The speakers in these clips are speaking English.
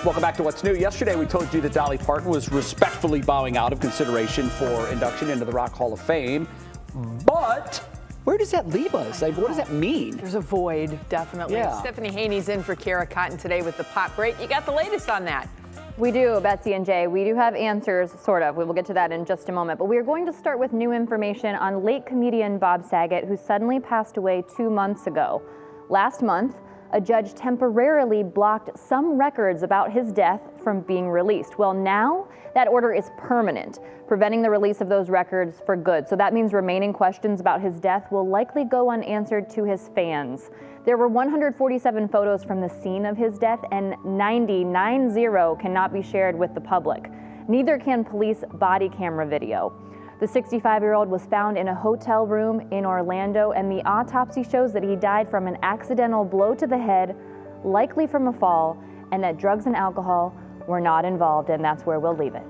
Welcome back to What's New. Yesterday we told you that Dolly Parton was respectfully bowing out of consideration for induction into the Rock Hall of Fame. But where does that leave us? Like, what does that mean? There's a void, definitely. Yeah. Stephanie Haney's in for Kierra Cotton today with the pop break. You got the latest on that. We do, Betsy and Jay. We do have answers, sort of. We will get to that in just a moment. But we are going to start with new information on late comedian Bob Saget, who suddenly passed away 2 months ago. Last month, a judge temporarily blocked some records about his death from being released. Well, now that order is permanent, preventing the release of those records for good. So that means remaining questions about his death will likely go unanswered to his fans. There were 147 photos from the scene of his death, and 90 cannot be shared with the public. Neither can police body camera video. The 65-year-old was found in a hotel room in Orlando, and the autopsy shows that he died from an accidental blow to the head, likely from a fall, and that drugs and alcohol were not involved, and that's where we'll leave it.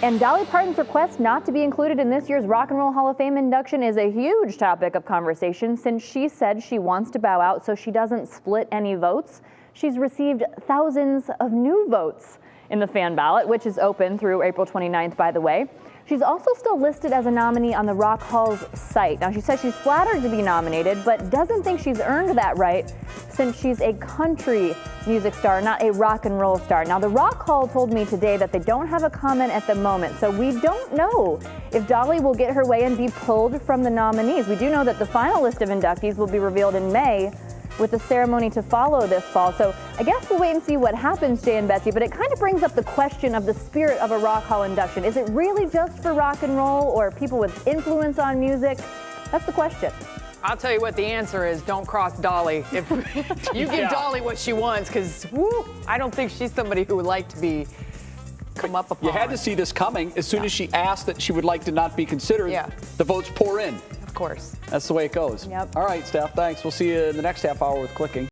And Dolly Parton's request not to be included in this year's Rock and Roll Hall of Fame induction is a huge topic of conversation since she said she wants to bow out so she doesn't split any votes. She's received thousands of new votes in the fan ballot, which is open through April 29th, by the way. She's also still listed as a nominee on the Rock Hall's site. Now, she says she's flattered to be nominated, but doesn't think she's earned that right since she's a country music star, not a rock and roll star. Now, the Rock Hall told me today that they don't have a comment at the moment, so we don't know if Dolly will get her way and be pulled from the nominees. We do know that the final list of inductees will be revealed in May, with the ceremony to follow this fall. So I guess we'll wait and see what happens, Jay and Betsy, but it kind of brings up the question of the spirit of a Rock Hall induction. Is it really just for rock and roll or people with influence on music? That's the question. I'll tell you what the answer is. Don't cross Dolly. If you give Dolly what she wants, because I don't think she's somebody who would like to come up upon. You had to see this coming. As soon as she asked that she would like to not be considered, the votes pour in. Of course. That's the way it goes. Yep. All right, Steph, thanks. We'll see you in the next half hour with Clicking.